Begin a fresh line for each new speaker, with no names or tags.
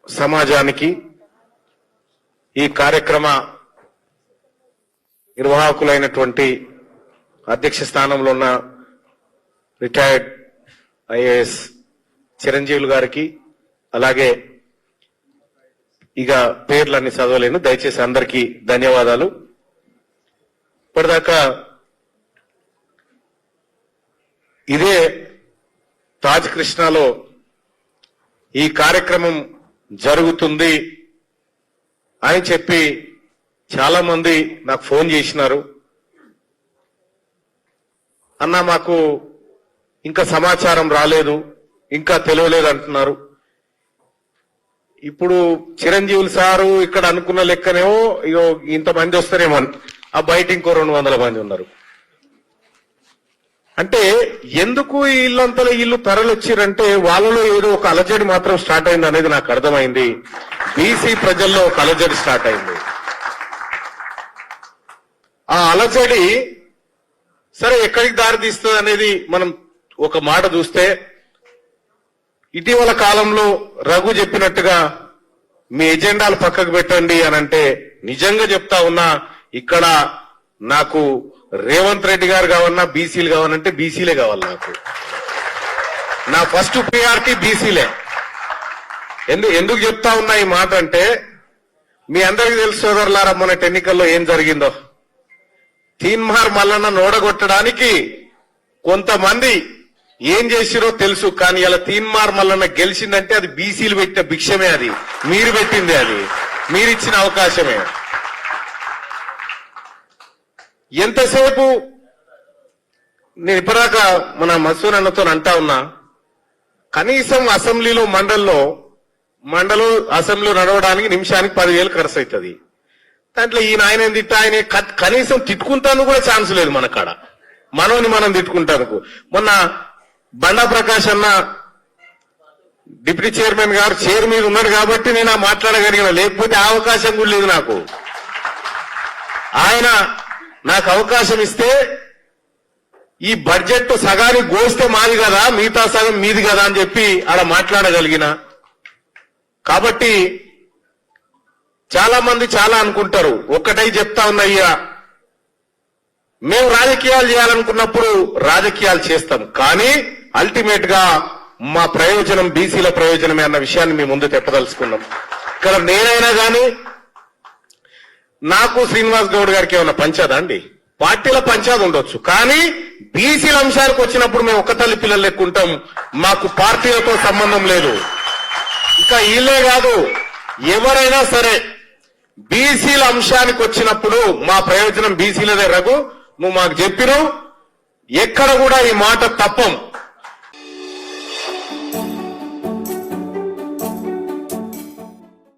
సమాజానికి ఈ కార్యక్రమ నిర్వాహకులైనటువంటి అధ్యక్ష స్థానంలో ఉన్న రిటైర్డ్ ఐఏఎస్ చిరంజీవులు గారికి, అలాగే ఇక పేర్లన్నీ చదవలేను, దయచేసి అందరికీ ధన్యవాదాలు. ఇప్పటిదాకా ఇదే తాజ్ కృష్ణలో ఈ కార్యక్రమం జరుగుతుంది అని చెప్పి చాలా మంది నాకు ఫోన్ చేసినారు. అన్న మాకు ఇంకా సమాచారం రాలేదు, ఇంకా తెలియలేదు అంటున్నారు. ఇప్పుడు చిరంజీవులు సారు ఇక్కడ అనుకున్న లెక్కనేమో ఇగో ఇంతమంది వస్తారేమో, ఆ బయట ఇంకో 200 మంది ఉన్నారు. అంటే ఎందుకు ఇల్లంతలో ఇల్లు తరలొచ్చిరంటే వాళ్ళలో ఏదో ఒక అలజడి మాత్రం స్టార్ట్ అయింది అనేది నాకు అర్థమైంది. బీసీ ప్రజల్లో ఒక అలజడి స్టార్ట్ అయింది. ఆ అలజడి సరే ఎక్కడికి దారి తీస్తుంది అనేది మనం ఒక మాట చూస్తే, ఇటీవల కాలంలో రఘు చెప్పినట్టుగా మీ ఎజెండాలు పక్కకు పెట్టండి అని అంటే, నిజంగా చెప్తా ఉన్నా, ఇక్కడ నాకు రేవంత్ రెడ్డి గారు కావన్నా బీసీలు కావాలంటే బీసీలే కావాలి. నా ఫస్ట్ ప్రియారిటీ బీసీలే. ఎందుకు చెప్తా ఉన్నా ఈ మాట అంటే, మీ అందరికీ తెలుసు సోదరులారా, మొన్నటి ఎన్నికల్లో ఏం జరిగిందో. తీన్మార్ మల్లన్న నోడగొట్టడానికి కొంతమంది ఏం చేసిరో తెలుసు, కానీ ఇలా తీన్మార్ మల్లన్న గెలిచిందంటే అది బీసీలు పెట్టిన భిక్షమే, అది మీరు పెట్టింది, అది మీరిచ్చిన అవకాశమే. ఎంతసేపు నేను ఇప్పటిదాకా మన మసూర్ అన్నతో అంటా ఉన్నా, కనీసం అసెంబ్లీలో మండలం అసెంబ్లీ నడవడానికి నిమిషానికి 10,000 ఖర్చు అవుతుంది. దాంట్లో ఈయన ఆయన తిట్టా, ఆయన కనీసం తిట్టుకుంటాను కూడా ఛాన్స్ లేదు మన కాడ, మనోని మనం తిట్టుకుంటాను. మొన్న బండా ప్రకాష్ అన్న డిప్యూటీ చైర్మన్ గారు చైర్ మీద ఉన్నాడు కాబట్టి నేను ఆ మాట్లాడగలిగిన, లేకపోతే ఆ అవకాశం కూడా లేదు నాకు. ఆయన నాకు అవకాశం ఇస్తే ఈ బడ్జెట్ సగానికి గోస్తే మాది కదా, మిగతా సగం మీది కదా అని చెప్పి ఆడ మాట్లాడగలిగిన. కాబట్టి చాలా మంది చాలా అనుకుంటారు. ఒక్కటై చెప్తా ఉన్నయ్యా, మేము రాజకీయాలు చేయాలనుకున్నప్పుడు రాజకీయాలు చేస్తాం, కానీ అల్టిమేట్ గా మా ప్రయోజనం బీసీల ప్రయోజనమే అన్న విషయాన్ని మేము ముందు తెప్పదలుచుకున్నాం. ఇక్కడ నేనైనా కానీ నాకు శ్రీనివాస్ గౌడ్ గారికి ఏమన్నా పంచాదా అండి? పార్టీల పంచాది ఉండొచ్చు, కానీ బీసీల అంశానికి వచ్చినప్పుడు మేము ఒక్క తల్లి పిల్లలు లెక్కుంటాం. మాకు పార్టీలతో సంబంధం లేదు. ఇంకా వీళ్ళే కాదు, ఎవరైనా సరే బీసీల అంశానికి వచ్చినప్పుడు మా ప్రయోజనం బీసీలదే. రఘు, నువ్వు మాకు చెప్పినావు, ఎక్కడ కూడా ఈ మాట తప్పం.